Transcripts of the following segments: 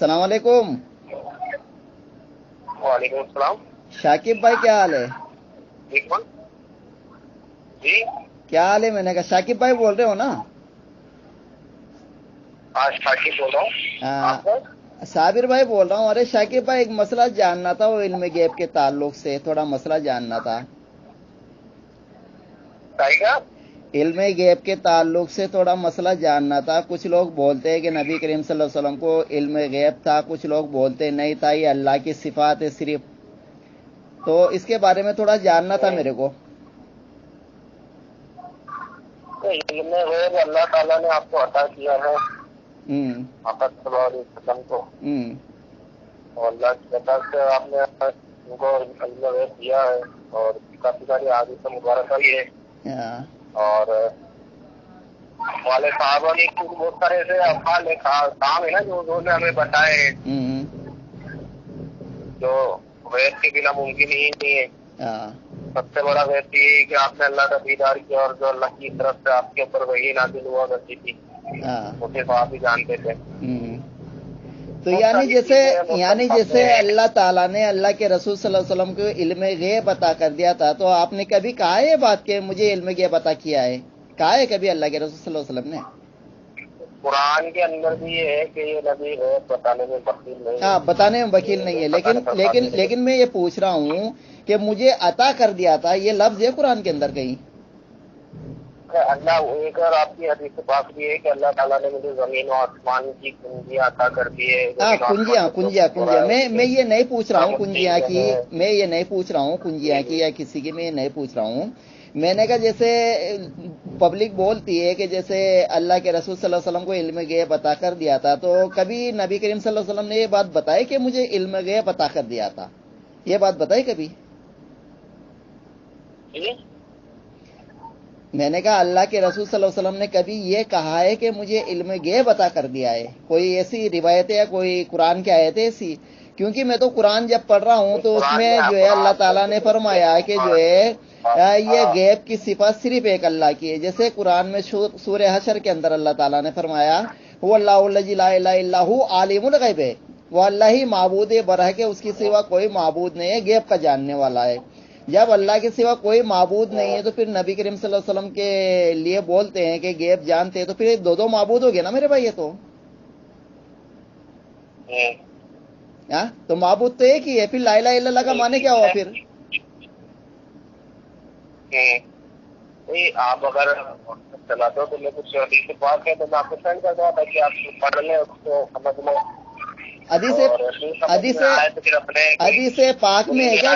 अस्सलाम वालेकुम। वालेकुम अस्सलाम। शाकिब भाई क्या हाल है? जी क्या हाल है? मैंने कहा शाकिब भाई बोल रहे हो ना? आज शाकिब बोल रहा हूँ। साबिर भाई बोल रहा हूँ। अरे शाकिब भाई, एक मसला जानना था, वो इल्म गैब के ताल्लुक से थोड़ा मसला जानना था। इल्म गैब के ताल्लुक से थोड़ा मसला जानना था। कुछ लोग बोलते हैं कि नबी करीम सल्लल्लाहु अलैहि वसल्लम को इल्म गैब था, कुछ लोग बोलते नहीं था, ये अल्लाह की सिफात है सिर्फ। तो इसके बारे में थोड़ा जानना था मेरे को। इल्म गैब अल्लाह ताला ने आपको अता किया है आपको, और अल्लाह की तरफ से आपने उनको इल्म गैब दिया है, और काफी सारी आदि से मुबारक भी है। और वाले साहबा ने बहुत सारे ऐसे अफाल काम है ना जो उन्होंने हमें बताए, जो गैब के बिना मुमकिन ही नहीं है। सबसे बड़ा गैब ये है कि आपने अल्लाह का दीदार किया, और जो अल्लाह की तरफ से आपके ऊपर वही नाज़िल हुआ करती थी, वो सिर्फ आप ही जानते थे। तो यानी जैसे अल्लाह ताला ने अल्लाह के रसूल सल्लल्लाहु अलैहि वसल्लम को इल्म गैब अता कर दिया था, तो आपने कभी कहा है ये बात कि मुझे इल्म गैब अता किया है? कहा है कभी अल्लाह के रसूल सल्लल्लाहु अलैहि वसल्लम ने? कुरान के अंदर भी ये है कि ये नबी गैब बताने में वकील नहीं है। हाँ, बताने में वकील नहीं है, लेकिन मैं ये पूछ रहा हूँ कि मुझे अता कर दिया था, ये लफ्ज है कुरान के अंदर कहीं? अल्लाह एक और आपकी हदीस पाक भी है कि अल्लाह ताला ने मुझे जमीन और आसमान की कुंजियां अता कर दी है। हाँ, कुंजियां। मैं ये नहीं पूछ रहा हूँ कुंजियां की, मैं ये नहीं पूछ रहा हूँ कुंजियां की या किसी की, मैं ये नहीं पूछ रहा हूँ। मैंने कहा जैसे पब्लिक बोलती है कि जैसे अल्लाह के रसूल सल्लल्लाहु अलैहि वसल्लम को इल्म गैब अता कर दिया था, तो कभी नबी करीम सल्लल्लाहु अलैहि वसल्लम ने ये बात बताई कि मुझे इल्म गैब अता कर दिया था? ये बात बताई कभी? मैंने कहा अल्लाह के रसूल सल्लल्लाहु अलैहि वसल्लम ने कभी ये कहा है कि मुझे इल्म गैब अता कर दिया है? कोई ऐसी रिवायत है या कोई कुरान की आयत है ऐसी? क्योंकि मैं तो कुरान जब पढ़ रहा हूँ तो उसमें जो है अल्लाह ताला ने फरमाया कि जो है ये गैब की सिफत सिर्फ एक अल्लाह की है। जैसे कुरान में सूरह हशर के अंदर अल्लाह ताला ने फरमाया हुवल्लाहुल्लज़ी ला इलाहा इल्ला हु आलिमुल गैब है, वो अल्लाह ही माबूद बरह के, उसकी सिवा कोई माबूद नहीं है, गैब का जानने वाला है। जब अल्लाह के सिवा कोई माबूद नहीं है तो फिर नबी करीम सल्लल्लाहु अलैहि वसल्लम के लिए बोलते हैं कि गैब जानते हैं, तो फिर दो माबूद हो गए ना मेरे भाई ये तो। तो माबूद तो एक ही है, फिर ला इलाहा इल्लल्लाह का माने क्या हुआ फिर? आप अगर चलाते हो तो मैं कुछ हदीस पाक है तो मैं आपको सेंड कर दूंगा ताकि आप पढ़ लें, उसको समझ लो। हदीस पाक में है क्या?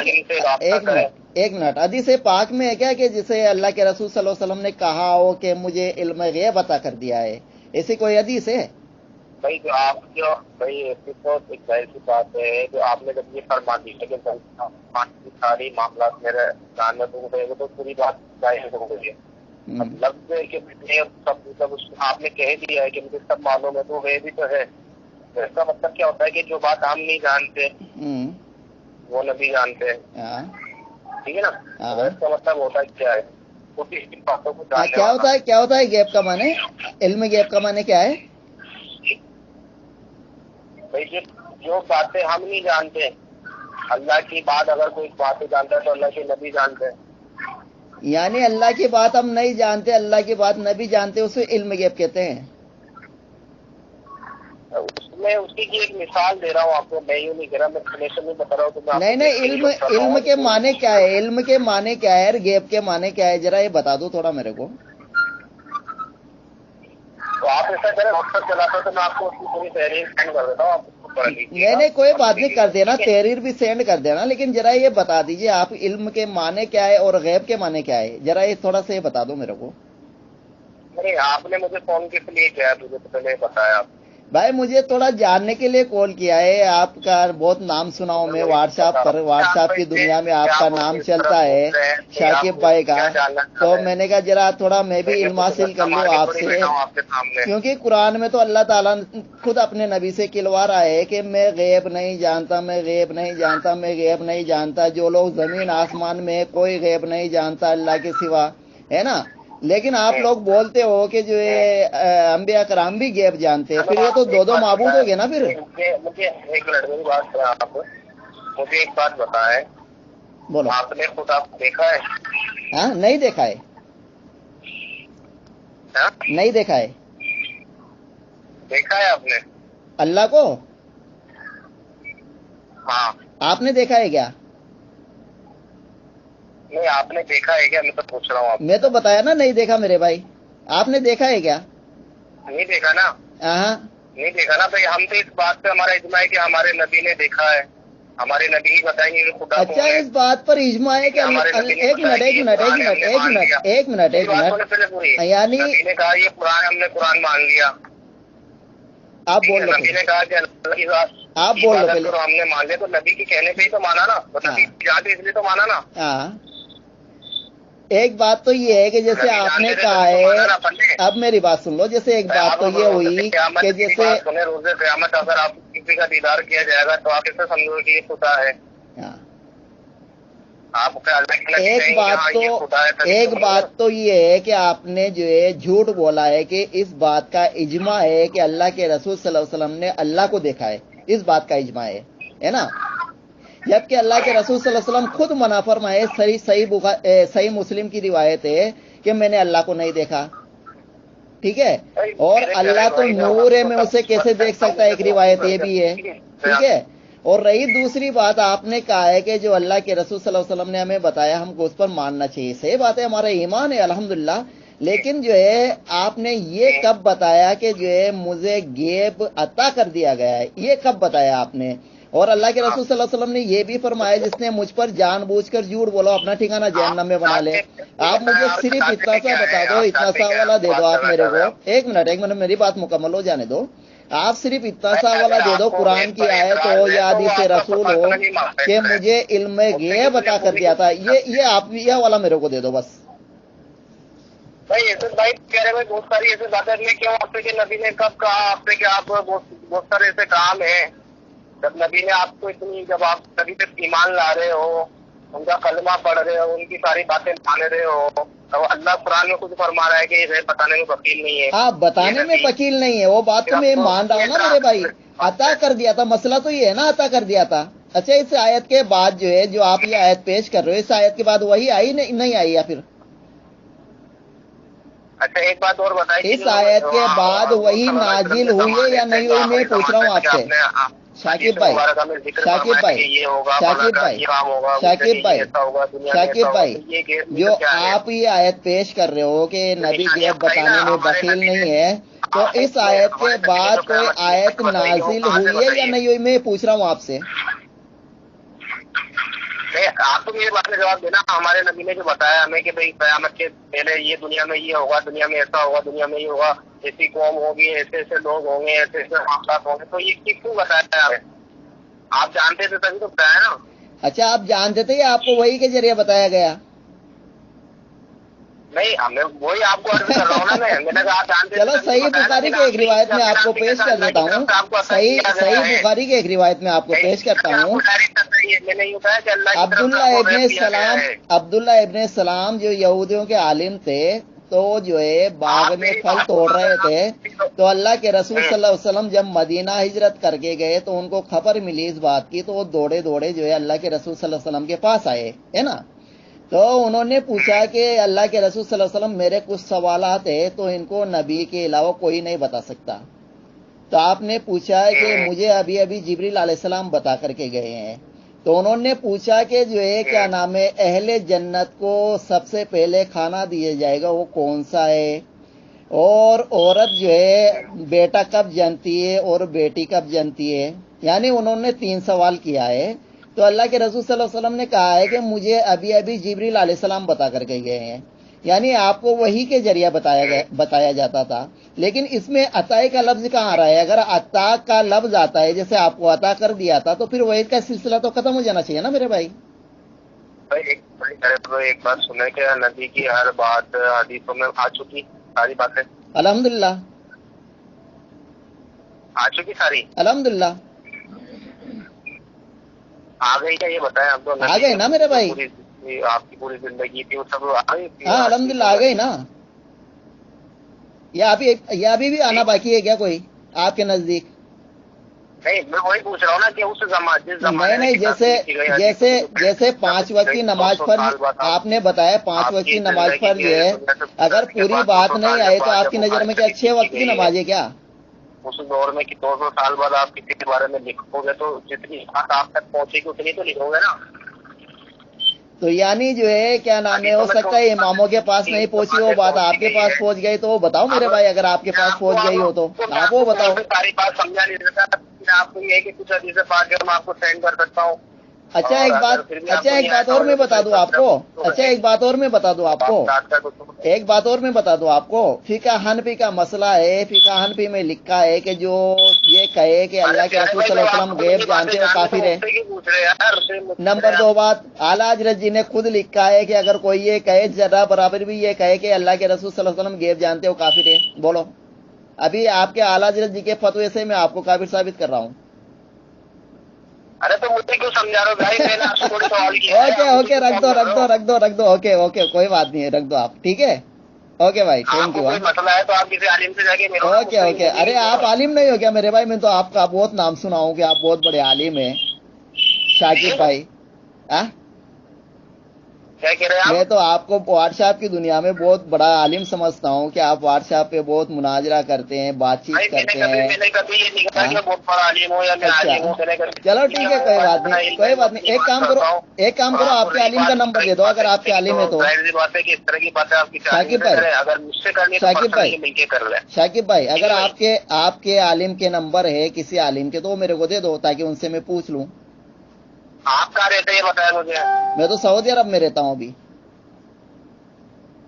एक मिनट, हदीस पाक में है क्या कि जिसे अल्लाह के रसूल सल्लल्लाहु अलैहि वसल्लम ने कहा हो कि मुझे इल्म गैब अता कर दिया है, ऐसी कोई हदीस है? भाई ऐसी तो एक जाहिर सी बात है जो आपने जब ये फरमा दी है कि सारी मामला मेरे ध्यान में तुम कहेंगे तो पूरी बात जाहिर हो गई है। लफ्ज है कि सब आपने कह दिया है कि मुझे सब मालूम है, तो वे भी तो है। तो इसका मतलब क्या होता है कि जो बात हम नहीं जानते वो नबी जानते हैं, ठीक है ना? तो इसका मतलब होता है क्या है, बातों को क्या होता है गैब का माने? इल्म गैब का माने क्या है भाई? जो बातें हम नहीं जानते, अल्लाह की बात अगर कोई बातें जानता है तो अल्लाह के नबी जानते हैं। यानी अल्लाह की बात हम नहीं जानते, अल्लाह की बात नबी जानते, उसे इल्म गैब कहते हैं। उसमें उसकी की एक मिसाल दे रहा हूँ आपको, मैं यूँ नहीं कह रहा, मैं हमेशा नहीं बता रहा हूँ। तो नहीं, इल्म के माने क्या है? इल्म के माने क्या है? गैब के माने क्या है? जरा ये बता दो थोड़ा मेरे को। तो आप ऐसा करें, व्हाट्सएप चलाते तो मैं आपको उसकी पूरी तहरीर सेंड कर देता हूँ, आप उसको पढ़ लीजिए। नहीं, कोई बात नहीं, कर देना, तहरीर भी सेंड कर देना, लेकिन जरा ये बता दीजिए आप इल्म के माने क्या है और गैब के माने क्या है, जरा ये थोड़ा सा ये बता दो मेरे को। नहीं, आपने मुझे फोन किस लिए किया, मुझे तो पहले बताया। भाई मुझे थोड़ा जानने के लिए कॉल किया है, आपका बहुत नाम सुना हूं मैं व्हाट्सएप की दुनिया में आपका नाम चलता है शाकिब भाई का, तो मैंने कहा जरा थोड़ा मैं भी इल्म हासिल कर लूं आपसे, क्योंकि कुरान में तो अल्लाह ताला खुद अपने नबी से खिलवा रहा है कि मैं गैब नहीं जानता, मैं गैब नहीं जानता, मैं गैब नहीं जानता। जो लोग जमीन आसमान में कोई गैब नहीं जानता अल्लाह के सिवा, है ना? لیکن آپ لوگ بولتے ہو کہ جو ہے انبیاء کرام بھی غیب جانتے ہیں، پھر یہ تو دو معبود ہو گئے نا پھر. مجھے ایک منٹ میری بات آپ مجھے ایک بات بتائیں، بولو. آپ نے خدا کو دیکھا ہے؟ ہاں نہیں دیکھا ہے. نہیں دیکھا ہے. دیکھا ہے آپ نے اللہ کو؟ ہاں. آپ نے دیکھا ہے کیا؟ نہیں آپ نے دیکھا ہے کیا؟ میں تو پوچھ رہا ہوں آپ. میں تو بتایا نا نہیں دیکھا میرے بھائی. آپ نے دیکھا ہے کیا؟ نہیں دیکھا نا. ہاں نہیں دیکھا نا بھائی. ہم تو اس بات پہ ہمارا اجماع ہے کہ ہمارے نبی نے دیکھا ہے. ہمارے نبی ہی بتائیں گے خدا. اچھا اس بات پر اجماع ہے کہ ایک منٹ یعنی نبی نے کہا یہ قرآن، ہم نے قرآن مان لیا. آپ بول لو. نبی نے کہا کہ اللہ کی آپ بول لو پہلے. ہم نے مان لیا تو نبی کے کہنے پہ ہی تو مانا نا. تو نبی جانتے اس لیے تو مانا نا. ہاں ایک بات تو یہ ہے کہ جیسے آپ نے کہا ہے، اب میری بات سن لو. جیسے ایک بات تو یہ ہوئی کہ جیسے روز قیامت اگر آپ کسی کا دیدار کیا جائے گا تو آپ کیسے سمجھو گے کہ یہ خدا ہے؟ ایک بات تو یہ ہے کہ آپ نے جو ہے جھوٹ بولا ہے کہ اس بات کا اجماع ہے کہ اللہ کے رسول صلی اللہ علیہ وسلم نے اللہ کو دیکھا ہے. اس بات کا اجماع ہے نا. جبکہ اللہ کے رسول صلی اللہ علیہ وسلم خود منع فرمائے، صحیح مسلم کی روایت ہے کہ میں نے اللہ کو نہیں دیکھا. ٹھیک ہے. اور اللہ تو نور ہے، میں اسے کیسے دیکھ سکتا ہے، ایک روایت یہ بھی ہے. ٹھیک ہے. اور رہی دوسری بات، آپ نے کہا ہے کہ جو اللہ کے رسول صلی اللہ علیہ وسلم نے ہمیں بتایا ہم کو اس پر ماننا چاہیے. صحیح بات ہے، ہمارا ایمان ہے الحمدللہ. لیکن جو ہے آپ نے یہ کب بتایا کہ جو ہے مجھے غیب عطا کر دیا گیا ہے؟ یہ کب بتایا آپ نے؟ اور اللہ کے رسول صلی اللہ علیہ وسلم نے یہ بھی فرمایا جس نے مجھ پر جان بوجھ کر جھوٹ بولو اپنا ٹھکانہ جہنم میں بنا لے. آپ مجھے صرف اتنا سا بتا دو، اتنا سا والا دے دو آپ میرے کو. ایک منٹ میری بات مکمل ہو جانے دو. آپ صرف اتنا سا والا دے دو، قرآن کی آیت ہو یا حدیث رسول ہو کہ مجھے علم غیب عطا کر دیا تھا. یہ آپ یہ والا میرے کو دے دو بس. بھائی ایسے بھائی کہہ رہے بہت ساری ایسے باتیں میں کیوں آپ سے کہ نبی نے کب کہا آپ سے کہ آپ بہت سارے ایسے کام ہیں جب نبی نے آپ کو اتنی، جب آپ نبی پہ ایمان لا رہے ہو، ان کا کلمہ پڑھ رہے ہو، ان کی ساری باتیں مان رہے ہو، تو اللہ قرآن میں کچھ فرما رہا ہے کہ یہ بتانے میں وکیل نہیں ہے. ہاں بتانے میں وکیل نہیں ہے، وہ بات تو میں مان رہا ہوں نا میرے بھائی. عطا کر دیا تھا، مسئلہ تو یہ ہے نا عطا کر دیا تھا. اچھا اس آیت کے بعد جو ہے جو آپ یہ آیت پیش کر رہے ہو، اس آیت کے بعد وہی آئی نہیں آئی یا پھر؟ اچھا ایک بات اور بتائیے، اس آیت کے بعد وہی نازل ہوئی ہے یا نہیں ہوئی؟ میں پوچھ رہا ہوں آپ سے. شاکب بھائی جو آپ یہ آیت پیش کر رہے ہو کہ نبی غیب بتانے میں بخیل نہیں ہے، تو اس آیت کے بعد کوئی آیت نازل ہوئی ہے یا نہیں ہوئی؟ میں پوچھ رہا ہوں آپ سے. آپ تو میری بات میں جواب دینا. ہمارے نبی نے جو بتایا ہمیں کہ بھائی قیامت کے پہلے یہ دنیا میں یہ ہوگا، دنیا میں ایسا ہوگا، دنیا میں یہ ہوگا، ایسی قوم ہوگی، ایسے ایسے لوگ ہوں گے، ایسے ایسے معاملات ہوں گے، تو یہ کیوں بتایا ہے؟ آپ جانتے تھے تبھی تو بتایا نا. اچھا آپ جانتے تھے یا آپ کو وہی کے ذریعے بتایا گیا؟ نہیں ہمیں وہی آپ کو عرض کر رہا ہوں نا. میں نے کہا آپ جانتے تھے. چلو صحیح بخاری کی ایک روایت میں آپ کو پیش کر دیتا ہوں. صحیح بخاری کی ایک روایت میں آپ کو پیش کرتا ہوں. عبداللہ ابن سلام جو یہودیوں کے عالم تھے، تو جو ہے باغ میں پھل توڑ رہے تھے، تو اللہ کے رسول صلی اللہ علیہ وسلم جب مدینہ ہجرت کر کے گئے تو ان کو خبر ملی اس بات کی، تو وہ دوڑے جو ہے اللہ کے رسول صلی اللہ علیہ وسلم کے پاس آئے ہے نا. تو انہوں نے پوچھا کہ اللہ کے رسول صلی اللہ علیہ وسلم میرے کچھ سوالات ہیں تو ان کو نبی کے علاوہ کوئی نہیں بتا سکتا. تو آپ نے پوچھا کہ مجھے ابھی جبریل علیہ السلام بتا کر کے گئے ہیں. تو انہوں نے پوچھا کہ جو ہے کیا نام ہے اہل جنت کو سب سے پہلے کھانا دیا جائے گا وہ کون سا ہے، اور عورت جو ہے بیٹا کب جنتی ہے اور بیٹی کب جنتی ہے. یعنی انہوں نے 3 سوال کیا ہے. تو اللہ کے رسول صلی اللہ علیہ وسلم نے کہا ہے کہ مجھے ابھی جبریل علیہ السلام بتا کر کے گئے ہیں. یعنی آپ کو وہی کے ذریعہ بتایا جاتا تھا. لیکن اس میں عطا کا لفظ کہاں آ رہا ہے؟ اگر عطا کا لفظ آتا ہے جیسے آپ کو عطا کر دیا تھا، تو پھر وہی کا سلسلہ تو ختم ہو جانا چاہیے نا میرے بھائی. ایک بات سنیں کہ نبی کی ہر بات حدیثوں میں آ چکی ساری باتیں الحمدللہ آ چکی ساری الحمدللہ آ گئی کیا؟ یہ بتائیں آپ. آ گئے نا میرے بھائی، آپ کی پوری زندگی تھی وہ سب آ گئی؟ ہاں الحمدللہ آ گئی نا. या अभी भी आना बाकी है क्या कोई आपके नजदीक? नहीं, मैं वही पूछ रहा हूँ ना कि उस जिस जमाने नहीं, जैसे 5 वक्त की नमाज पर आपने बताया, 5 वक्त की नमाज पर जो है अगर पूरी बात नहीं आई तो आपकी नजर में क्या 6 वक्त की नमाज है क्या? उस दौर में कि 200 साल बाद आप किसी के बारे में लिखोगे तो जितनी बात आप तक पहुंचेगी उतनी तो लिखोगे ना। तो यानी जो है क्या नाम है, हो सकता है इमामों के पास नहीं पहुंची वो बात आपके पास पहुंच गई, तो वो बताओ मेरे भाई, अगर आपके पास पहुंच गई हो तो आप वो बताओ। सारी बात समझा नहीं सकता, आपको ये है कि कुछ हदीसें पाके मैं आपको सेंड कर सकता हूँ। अच्छा एक बात और मैं बता दूं आपको, एक बात और मैं बता दूं आपको, फिका हनफी का मसला है। फिका हनफी में लिखा है कि जो ये कहे कि अल्लाह के रसूल सल्लल्लाहु अलैहि वसल्लम गैब जानते हो काफिर है। नंबर 2 बात, आला हजरत जी ने खुद लिखा है कि अगर कोई ये कहे, जरा बराबर भी ये कहे कि अल्लाह के रसूल सल्लल्लाहु अलैहि वसल्लम गैब जानते हो काफिर है। बोलो, अभी आपके आला हजरत जी के फतवे से मैं आपको काफिर साबित कर रहा हूँ। अरे तो मुझे क्यों समझा रहे हो भाई, मैंने आपसे थोड़ी सवाल किया। ओके रख दो, ओके कोई बात नहीं है, रख दो आप, ठीक है। ओके भाई, थैंक यू। कोई मसला है तो आप किसी आलिम से जाके मिलो। ओके, अरे आप आलिम नहीं हो क्या मेरे भाई? मैं तो आपका बहुत नाम सुना हूँ कि आप बहुत बड़े आलिम है, शाकिब भाई। क्या कह रहे हैं आप? मैं तो आपको व्हाट्सएप की दुनिया में बहुत बड़ा आलिम समझता हूँ कि आप व्हाट्सएप पे बहुत मुनाजरा करते हैं, बातचीत करते हैं। मैंने कभी ये नहीं कहा कि मैं बहुत बड़ा आलिम हूँ या मैं आलिम हूँ। चलो ठीक है, कोई बात नहीं। एक काम करो, आपके आलिम का नंबर दे दो अगर आपके आलिम है तो। बात है कि इस तरह की बातें आपकी शाकिब भाई, अगर मुझसे करनी तो शाकिब भाई अगर आपके आलिम के नंबर है किसी आलिम के, तो मेरे को दे दो ताकि उनसे मैं पूछ लूँ। आप कहाँ रहते हैं बताया मुझे? मैं तो सऊदी अरब में रहता हूँ अभी।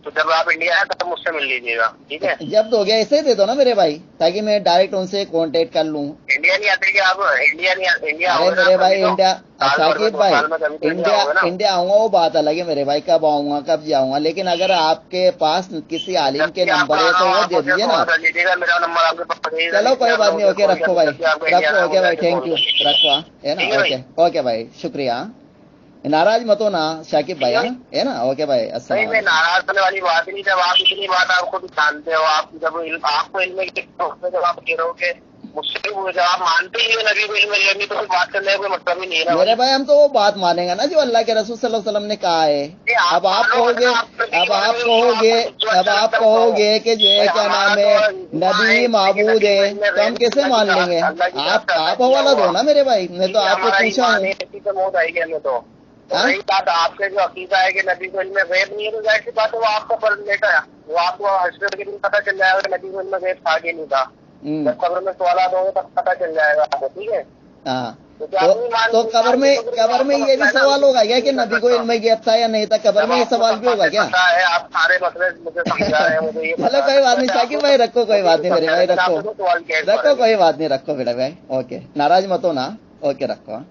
तो जब आप इंडिया आए तब मुझसे मिल लीजिएगा, ठीक है? जब दोगे ऐसे दे दो ना मेरे भाई, ताकि मैं डायरेक्ट उनसे कांटेक्ट कर लूँ। इंडिया नहीं आते क्या आप? इंडिया अरे मेरे भाई इंडिया, शाकिब भाई इंडिया आऊंगा वो बात अलग है मेरे भाई, कब आऊंगा कब जाऊंगा, लेकिन अगर आपके पास किसी आलिम के नंबर है तो वो दे दीजिए ना। मेरा नंबर आपके पास। चलो कोई बात नहीं, ओके रखो भाई, ओके भाई, थैंक यू, रखो, है ना? ओके भाई, शुक्रिया। नाराज मत हो ना शाकिब भाई, है ना? ओके भाई, नहीं, मैं नाराज होने वाली बात ही नहीं। जब आप इतनी बात आप खुद जानते हो, आप जब आपको इल्म जब आप कह रहे हो कि मुझसे जब आप मानते ही हो नबी को इल्म लेनी, तो बात करने का कोई मतलब ही नहीं है मेरे भाई। हम तो वो बात मानेंगे ना जो अल्लाह के रसूल सल्लल्लाहु अलैहि वसल्लम ने कहा है। अब आप कहोगे कि जो है क्या नाम है नबी माबूद है, तो हम कैसे मान लेंगे? आप हवाला दो ना मेरे भाई, मैं तो आपको पूछा हूँ। मौत आएगी हमें तो रही बात आपके जो अकीदा है कि नबी को इल्म गैब नहीं है, तो जाहिर सी बात है वो आपका फर्ज लेटा है। वो आपको हश्र के दिन पता चल जाएगा नबी को इल्म गैब था कि नहीं था। जब कब्र में सवाल होंगे तब पता चल जाएगा आपको, ठीक है? तो कब्र में ये भी सवाल होगा क्या कि नबी को इल्म गैब था या नहीं था? कब्र में ये सवाल भी होगा क्या? आप सारे मसले मुझे समझा रहे हैं, मुझे ये चलो कोई बात नहीं शाकिब भाई, रखो, कोई बात नहीं मेरे भाई, रखो, कोई बात नहीं, रखो मेरे भाई। ओके, नाराज मत हो ना, ओके रखो।